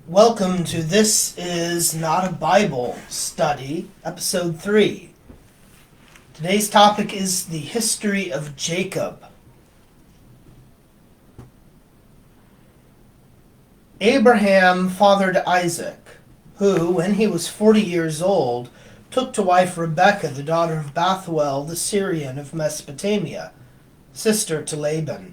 Welcome to This Is Not a Bible Study, Episode 3. Today's topic is the history of Jacob. Abraham fathered Isaac, who, when he was 40 years old, took to wife Rebekah, the daughter of Bethuel the Syrian of Mesopotamia, sister to Laban.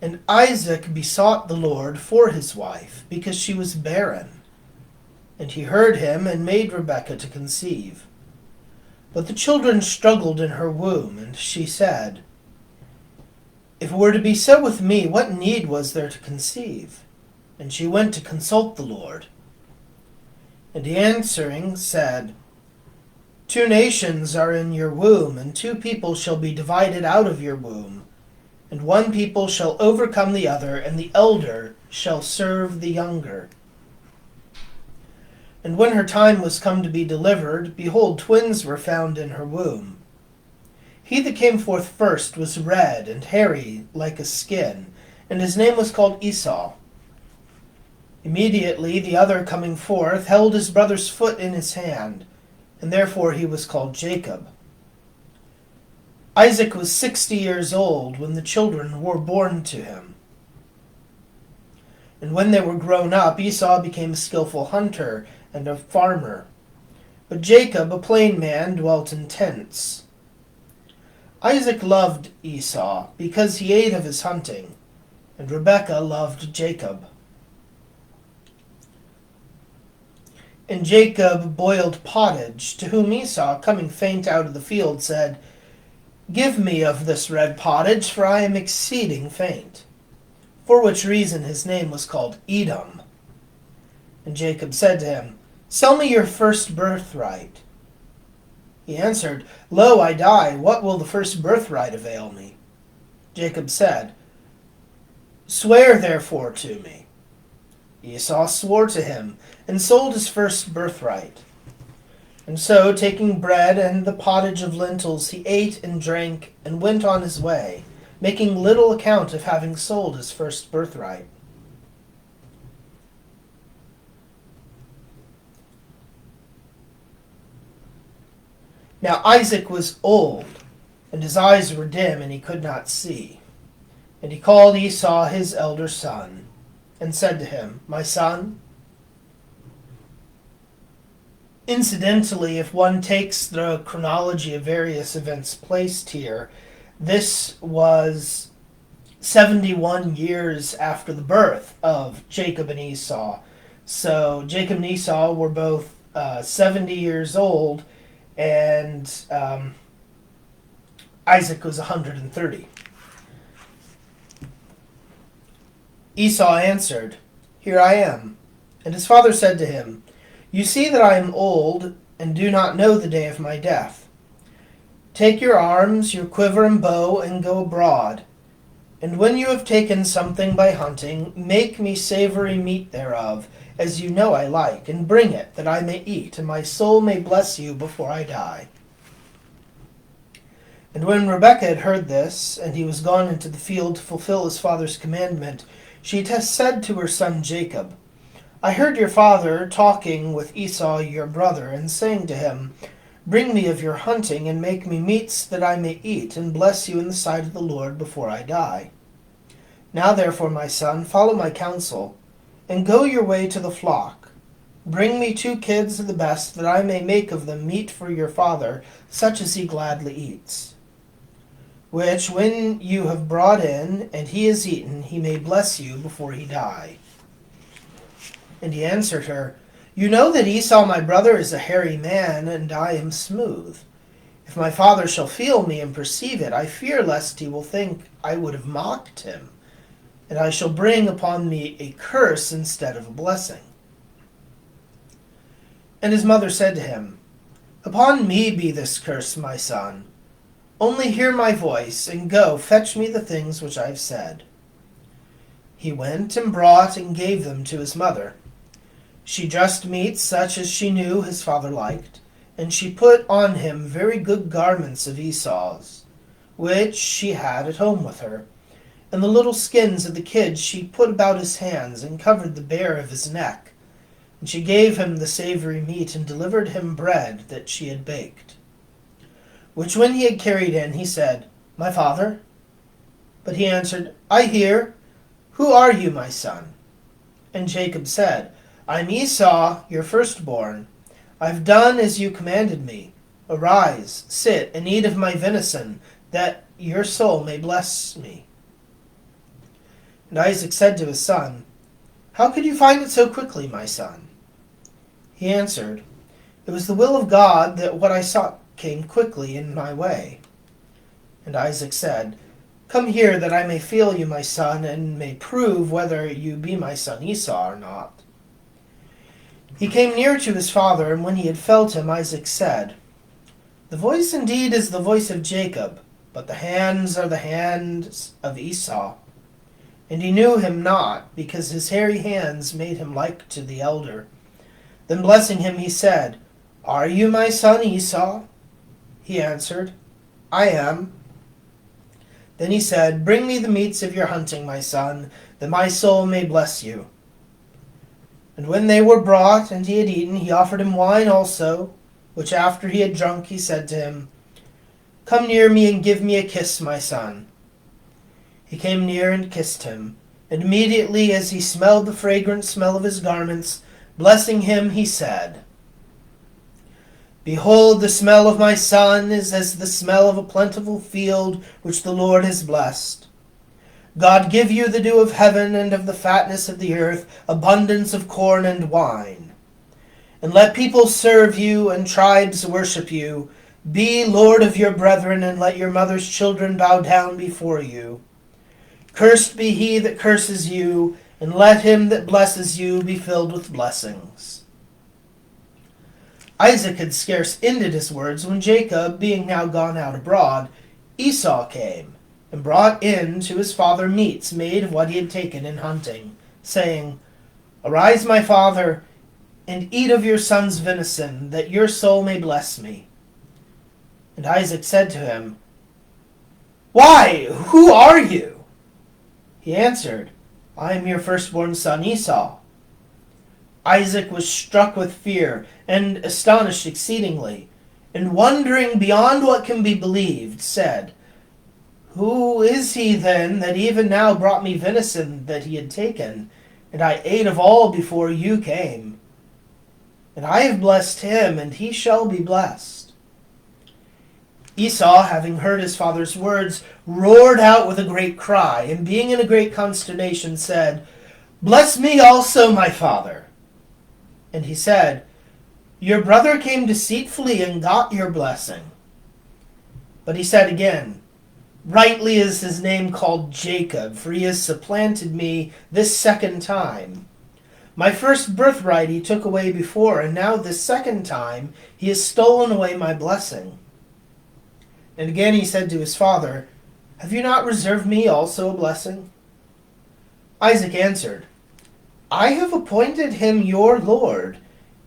And Isaac besought the Lord for his wife, because she was barren. And he heard him, and made Rebekah to conceive. But the children struggled in her womb, and she said, If it were to be so with me, what need was there to conceive? And she went to consult the Lord. And he answering said, 2 nations are in your womb, and 2 people shall be divided out of your womb. And 1 people shall overcome the other, and the elder shall serve the younger. And when her time was come to be delivered, behold, twins were found in her womb. He that came forth first was red and hairy like a skin, and his name was called Esau. Immediately the other coming forth held his brother's foot in his hand, and therefore he was called Jacob. Isaac was 60 years old when the children were born to him. And when they were grown up, Esau became a skillful hunter and a farmer. But Jacob, a plain man, dwelt in tents. Isaac loved Esau because he ate of his hunting, and Rebekah loved Jacob. And Jacob boiled pottage, to whom Esau, coming faint out of the field, said, Give me of this red pottage, for I am exceeding faint. For which reason his name was called Edom. And Jacob said to him, Sell me your first birthright. He answered, Lo, I die. What will the first birthright avail me? Jacob said, Swear therefore to me. Esau swore to him, and sold his first birthright. And so, taking bread and the pottage of lentils, he ate and drank, and went on his way, making little account of having sold his first birthright. Now Isaac was old, and his eyes were dim, and he could not see. And he called Esau his elder son, and said to him, My son. Incidentally, if one takes the chronology of various events placed here, this was 71 years after the birth of Jacob and Esau. So Jacob and Esau were both 70 years old, and Isaac was 130. Esau answered, Here I am. And his father said to him, You see that I am old, and do not know the day of my death. Take your arms, your quiver and bow, and go abroad. And when you have taken something by hunting, make me savory meat thereof, as you know I like, and bring it, that I may eat, and my soul may bless you before I die. And when Rebekah had heard this, and he was gone into the field to fulfill his father's commandment, she said to her son Jacob, I heard your father talking with Esau your brother, and saying to him, Bring me of your hunting, and make me meats that I may eat, and bless you in the sight of the Lord before I die. Now therefore, my son, follow my counsel, and go your way to the flock. Bring me 2 kids of the best, that I may make of them meat for your father, such as he gladly eats. Which, when you have brought in, and he is eaten, he may bless you before he die. And he answered her, You know that Esau my brother is a hairy man, and I am smooth. If my father shall feel me and perceive it, I fear lest he will think I would have mocked him, and I shall bring upon me a curse instead of a blessing. And his mother said to him, Upon me be this curse, my son. Only hear my voice, and go, fetch me the things which I have said. He went and brought and gave them to his mother. She dressed meat such as she knew his father liked, and she put on him very good garments of Esau's, which she had at home with her, and the little skins of the kids she put about his hands and covered the bare of his neck. And she gave him the savory meat and delivered him bread that she had baked. Which when he had carried in, he said, My father? But he answered, I hear. Who are you, my son? And Jacob said, I'm Esau, your firstborn. I've done as you commanded me. Arise, sit, and eat of my venison, that your soul may bless me. And Isaac said to his son, How could you find it so quickly, my son? He answered, It was the will of God that what I sought came quickly in my way. And Isaac said, Come here, that I may feel you, my son, and may prove whether you be my son Esau or not. He came near to his father, and when he had felt him, Isaac said, The voice indeed is the voice of Jacob, but the hands are the hands of Esau. And he knew him not, because his hairy hands made him like to the elder. Then blessing him, he said, Are you my son Esau? He answered, I am. Then he said, Bring me the meats of your hunting, my son, that my soul may bless you. And when they were brought, and he had eaten, he offered him wine also, which after he had drunk, he said to him, Come near me and give me a kiss, my son. He came near and kissed him, and immediately as he smelled the fragrant smell of his garments, blessing him, he said, Behold, the smell of my son is as the smell of a plentiful field which the Lord has blessed. God give you the dew of heaven and of the fatness of the earth, abundance of corn and wine. And let people serve you and tribes worship you. Be Lord of your brethren, and let your mother's children bow down before you. Cursed be he that curses you, and let him that blesses you be filled with blessings. Isaac had scarce ended his words when Jacob, being now gone out abroad, Esau came, and brought in to his father meats made of what he had taken in hunting, saying, Arise, my father, and eat of your son's venison, that your soul may bless me. And Isaac said to him, Why, who are you? He answered, I am your firstborn son Esau. Isaac was struck with fear, and astonished exceedingly, and wondering beyond what can be believed, said, Who is he then that even now brought me venison that he had taken, and I ate of all before you came? And I have blessed him, and he shall be blessed. Esau, having heard his father's words, roared out with a great cry, and being in a great consternation, said, Bless me also, my father. And he said, Your brother came deceitfully and got your blessing. But he said again, Rightly is his name called Jacob, for he has supplanted me this second time. My first birthright he took away before, and now this second time he has stolen away my blessing. And again he said to his father, Have you not reserved me also a blessing? Isaac answered, I have appointed him your lord,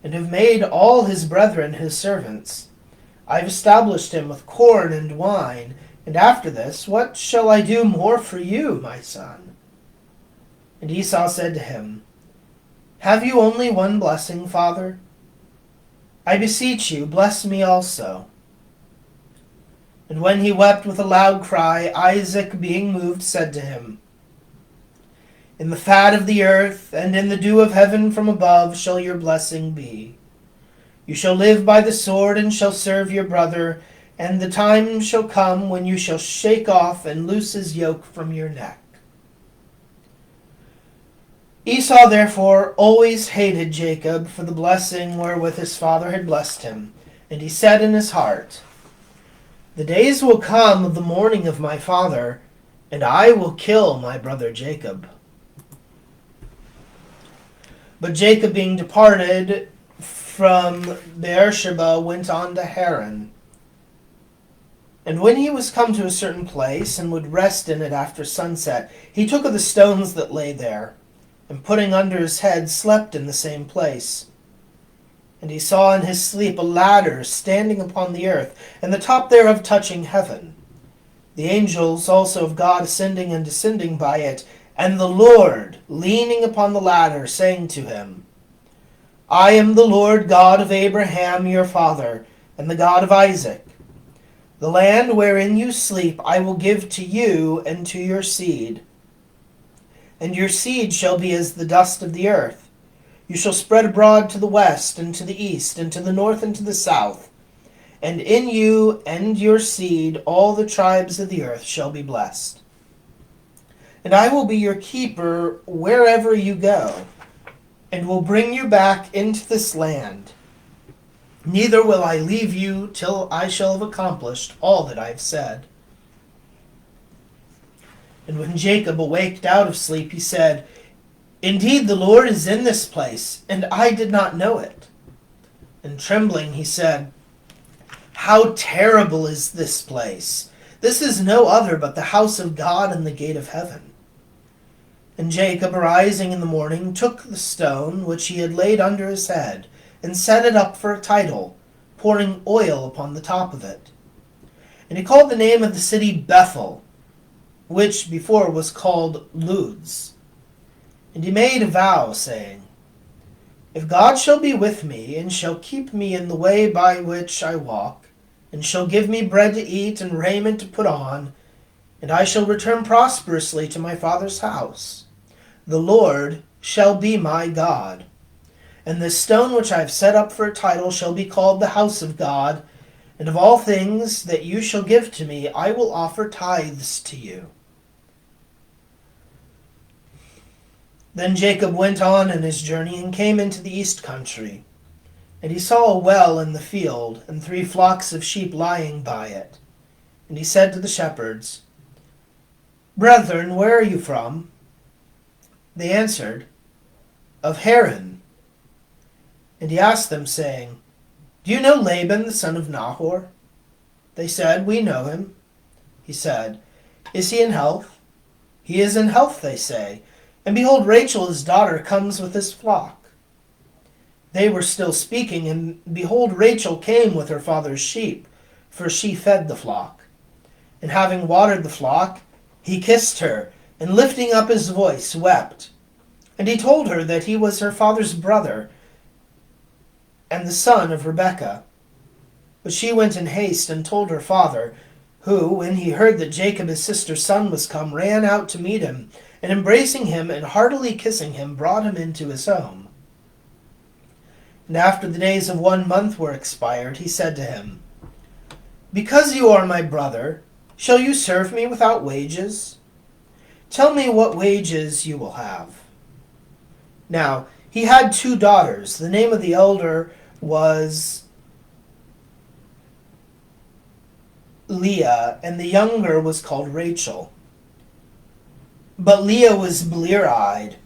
and have made all his brethren his servants. I have established him with corn and wine, and after this, what shall I do more for you, my son? And Esau said to him, Have you only one blessing, father? I beseech you, bless me also. And when he wept with a loud cry, Isaac, being moved, said to him, In the fat of the earth, and in the dew of heaven from above, shall your blessing be. You shall live by the sword, and shall serve your brother, and the time shall come when you shall shake off and loose his yoke from your neck. Esau therefore always hated Jacob for the blessing wherewith his father had blessed him, and he said in his heart, The days will come of the mourning of my father, and I will kill my brother Jacob. But Jacob, being departed from Beersheba, went on to Haran. And when he was come to a certain place, and would rest in it after sunset, he took of the stones that lay there, and putting under his head, slept in the same place. And he saw in his sleep a ladder standing upon the earth, and the top thereof touching heaven. the angels also of God ascending and descending by it, and the Lord leaning upon the ladder, saying to him, I am the Lord God of Abraham your father, and the God of Isaac. The land wherein you sleep I will give to you and to your seed. And your seed shall be as the dust of the earth. You shall spread abroad to the west, and to the east, and to the north, and to the south. And in you and your seed all the tribes of the earth shall be blessed. And I will be your keeper wherever you go, and will bring you back into this land. Neither will I leave you till I shall have accomplished all that I have said. And when Jacob awaked out of sleep, he said, Indeed, the Lord is in this place, and I did not know it. And trembling, he said, How terrible is this place! This is no other but the house of God and the gate of heaven. And Jacob, arising in the morning, took the stone which he had laid under his head, and set it up for a tidal, pouring oil upon the top of it. And he called the name of the city Bethel, which before was called Luz. And he made a vow, saying, If God shall be with me, and shall keep me in the way by which I walk, and shall give me bread to eat and raiment to put on, and I shall return prosperously to my father's house, the Lord shall be my God. And this stone which I have set up for a tidal shall be called the house of God, and of all things that you shall give to me, I will offer tithes to you. Then Jacob went on in his journey, and came into the east country. And he saw a well in the field, and 3 flocks of sheep lying by it. And he said to the shepherds, Brethren, where are you from? They answered, Of Haran. And he asked them, saying, Do you know Laban the son of Nahor? They said, We know him. He said, Is he in health? He is in health, they say. And behold, Rachel his daughter comes with his flock. They were still speaking, and behold, Rachel came with her father's sheep, for she fed the flock. And having watered the flock, he kissed her, and lifting up his voice, wept. And he told her that he was her father's brother, and the son of Rebekah. But she went in haste and told her father, who, when he heard that Jacob his sister's son was come, ran out to meet him, and embracing him and heartily kissing him, brought him into his home. And after the days of 1 month were expired, he said to him, Because you are my brother, shall you serve me without wages? Tell me what wages you will have. Now, he had 2 daughters. The name of the elder was Leah, and the younger was called Rachel. But Leah was blear-eyed.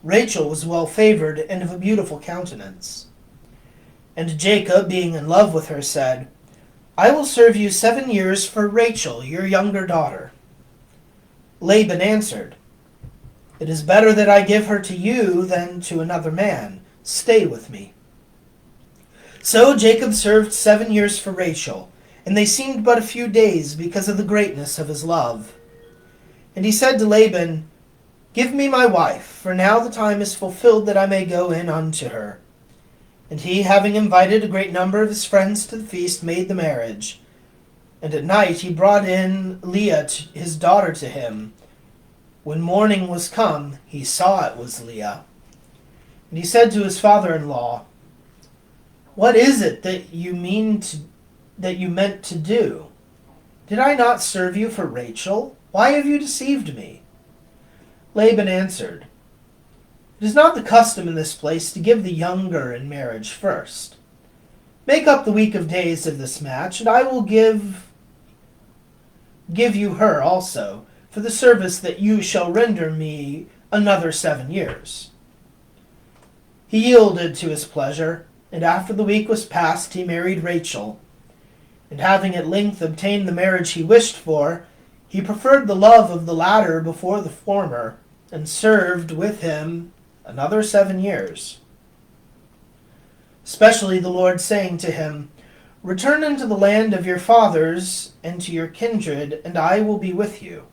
Rachel was well-favored and of a beautiful countenance. And Jacob, being in love with her, said, I will serve you 7 years for Rachel, your younger daughter. Laban answered, It is better that I give her to you than to another man. Stay with me. So Jacob served 7 years for Rachel, and they seemed but a few days because of the greatness of his love. And he said to Laban, Give me my wife, for now the time is fulfilled that I may go in unto her. And he, having invited a great number of his friends to the feast, made the marriage. And at night he brought in Leah, his daughter, to him. When morning was come, he saw it was Leah. And he said to his father-in-law, What is it that you meant to do? Did I not serve you for Rachel? Why have you deceived me? Laban answered, It is not the custom in this place to give the younger in marriage first. Make up the week of days of this match, and I will give you her also, for the service that you shall render me another 7 years. He yielded to his pleasure, and after the week was past, he married Rachel. And having at length obtained the marriage he wished for, he preferred the love of the latter before the former, and served with him another 7 years. Especially the Lord saying to him, Return into the land of your fathers and to your kindred, and I will be with you.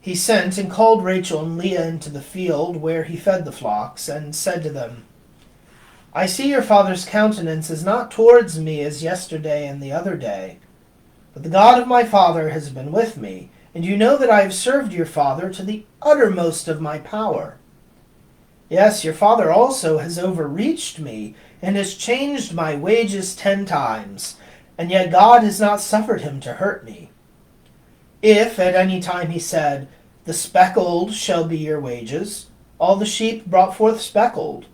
He sent and called Rachel and Leah into the field where he fed the flocks, and said to them, I see your father's countenance is not towards me as yesterday and the other day, but the God of my father has been with me, and you know that I have served your father to the uttermost of my power. Yes, your father also has overreached me, and has changed my wages 10 times, and yet God has not suffered him to hurt me. If at any time he said, the speckled shall be your wages, all the sheep brought forth speckled.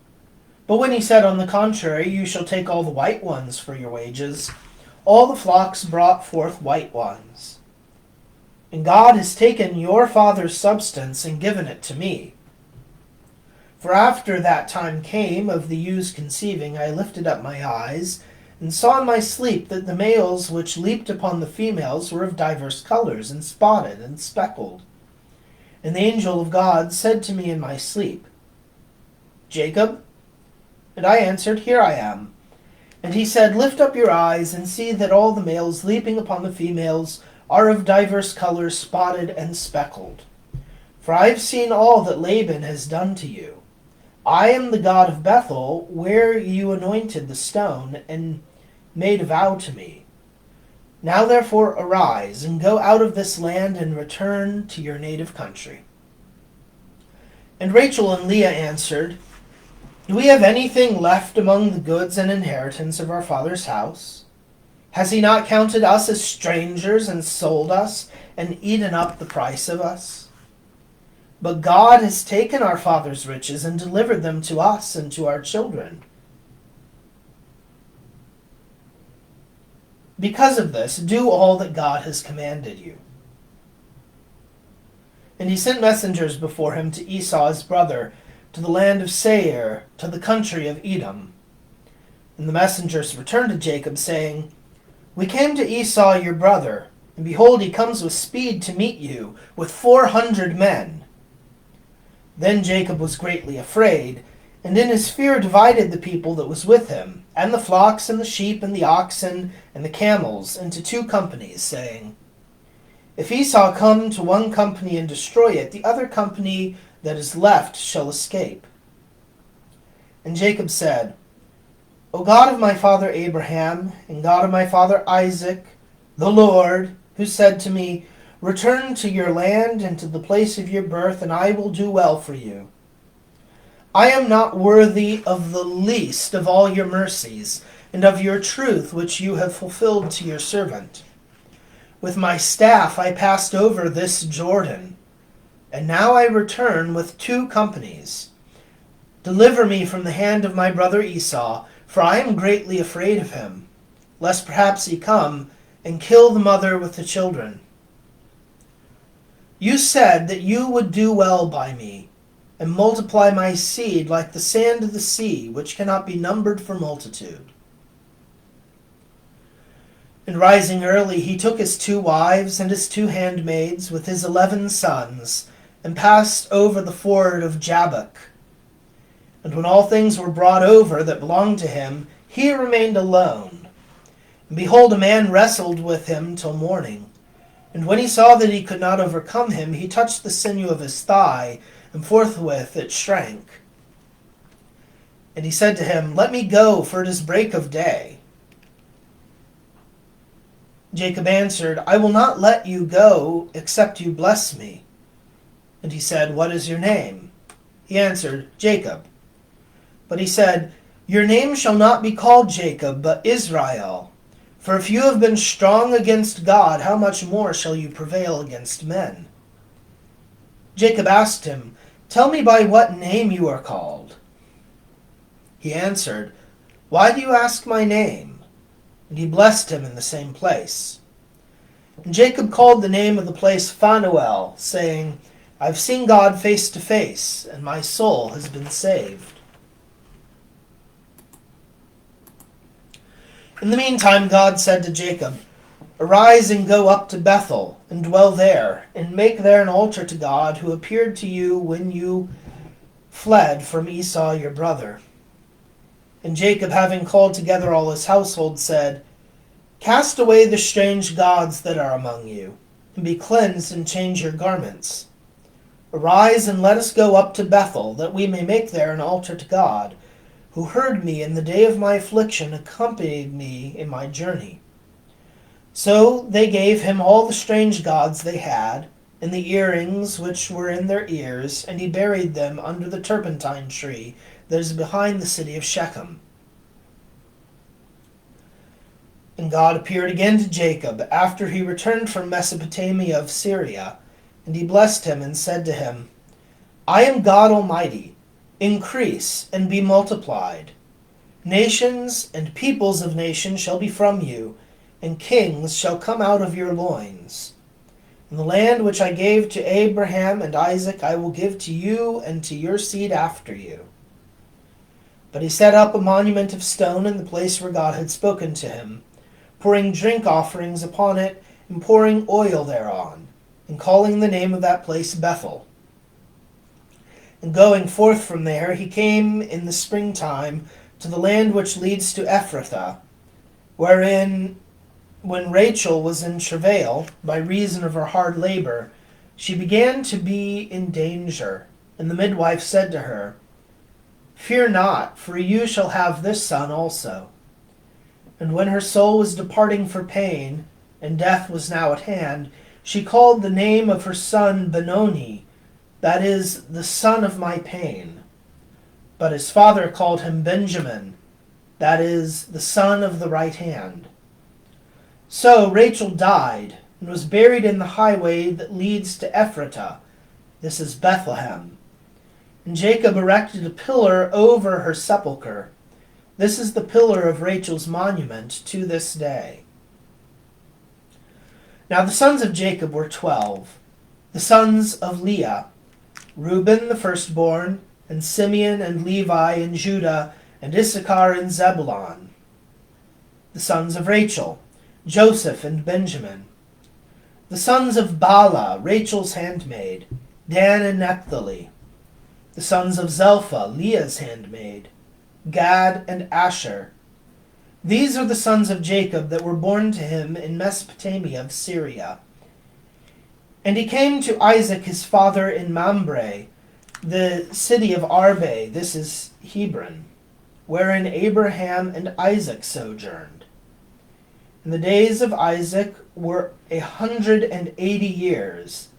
But when he said, on the contrary, you shall take all the white ones for your wages, all the flocks brought forth white ones. And God has taken your father's substance and given it to me. For after that time came of the ewes conceiving, I lifted up my eyes, and saw in my sleep that the males which leaped upon the females were of divers colors, and spotted and speckled. And the angel of God said to me in my sleep, Jacob? And I answered, Here I am. And he said, Lift up your eyes, and see that all the males leaping upon the females are of divers colors, spotted and speckled. For I have seen all that Laban has done to you. I am the God of Bethel, where you anointed the stone, and made a vow to me. Now therefore arise, and go out of this land, and return to your native country. And Rachel and Leah answered, Do we have anything left among the goods and inheritance of our father's house? Has he not counted us as strangers, and sold us, and eaten up the price of us? But God has taken our father's riches and delivered them to us and to our children. Because of this, do all that God has commanded you. And he sent messengers before him to Esau his brother, to the land of Seir, to the country of Edom. And the messengers returned to Jacob, saying, We came to Esau your brother, and behold, he comes with speed to meet you, with 400 men. Then Jacob was greatly afraid, and in his fear divided the people that was with him, and the flocks, and the sheep, and the oxen, and the camels, into 2 companies, saying, If Esau come to one company and destroy it, the other company that is left shall escape. And Jacob said, O God of my father Abraham, and God of my father Isaac, the Lord, who said to me, Return to your land and to the place of your birth, and I will do well for you. I am not worthy of the least of all your mercies, and of your truth which you have fulfilled to your servant. With my staff I passed over this Jordan, and now I return with 2 companies. Deliver me from the hand of my brother Esau, for I am greatly afraid of him, lest perhaps he come and kill the mother with the children. You said that you would do well by me, and multiply my seed like the sand of the sea, which cannot be numbered for multitude. And rising early, he took his 2 wives and his 2 handmaids with his 11 sons, and passed over the ford of Jabbok. And when all things were brought over that belonged to him, he remained alone. And behold, a man wrestled with him till morning. And when he saw that he could not overcome him, he touched the sinew of his thigh, and forthwith it shrank. And he said to him, Let me go, for it is break of day. Jacob answered, I will not let you go, except you bless me. And he said, What is your name? He answered, Jacob. But he said, Your name shall not be called Jacob, but Israel. For if you have been strong against God, how much more shall you prevail against men? Jacob asked him, Tell me by what name you are called. He answered, Why do you ask my name? And he blessed him in the same place. And Jacob called the name of the place Phanuel, saying, I've seen God face to face, and my soul has been saved. In the meantime, God said to Jacob, Arise and go up to Bethel, and dwell there, and make there an altar to God, who appeared to you when you fled from Esau your brother. And Jacob, having called together all his household, said, Cast away the strange gods that are among you, and be cleansed and change your garments. Arise and let us go up to Bethel, that we may make there an altar to God, who heard me in the day of my affliction, accompanied me in my journey. So they gave him all the strange gods they had, and the earrings which were in their ears, and he buried them under the turpentine tree that is behind the city of Shechem. And God appeared again to Jacob after he returned from Mesopotamia of Syria, and he blessed him and said to him, I am God Almighty. Increase and be multiplied. Nations and peoples of nations shall be from you, and kings shall come out of your loins. And the land which I gave to Abraham and Isaac I will give to you and to your seed after you. But he set up a monument of stone in the place where God had spoken to him, pouring drink offerings upon it and pouring oil thereon, and calling the name of that place Bethel. And going forth from there, he came in the springtime to the land which leads to Ephrathah, wherein, when Rachel was in travail, by reason of her hard labor, she began to be in danger. And the midwife said to her, Fear not, for you shall have this son also. And when her soul was departing for pain, and death was now at hand, she called the name of her son Benoni, that is, the son of my pain. But his father called him Benjamin, that is, the son of the right hand. So Rachel died, and was buried in the highway that leads to Ephratah, this is Bethlehem. And Jacob erected a pillar over her sepulchre. This is the pillar of Rachel's monument to this day. Now the sons of Jacob were 12. The sons of Leah, Reuben the firstborn, and Simeon and Levi and Judah, and Issachar and Zebulun. The sons of Rachel, Joseph and Benjamin. The sons of Bala, Rachel's handmaid, Dan and Naphtali. The sons of Zelpha, Leah's handmaid, Gad and Asher. These are the sons of Jacob that were born to him in Mesopotamia of Syria. And he came to Isaac his father in Mamre, the city of Arbe, this is Hebron, wherein Abraham and Isaac sojourned. And the days of Isaac were 180 years,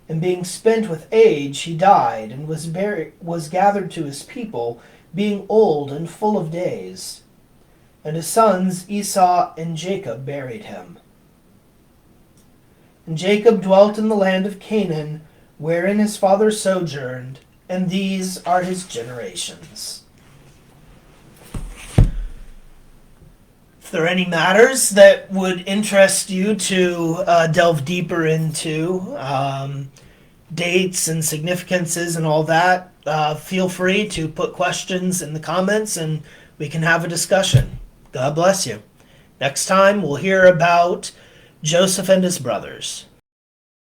and being spent with age, he died, and was gathered to his people, being old and full of days. And his sons Esau and Jacob buried him. And Jacob dwelt in the land of Canaan, wherein his father sojourned, and these are his generations. If there are any matters that would interest you to delve deeper into, dates and significances and all that, feel free to put questions in the comments and we can have a discussion. God bless you. Next time we'll hear about Joseph and his brothers.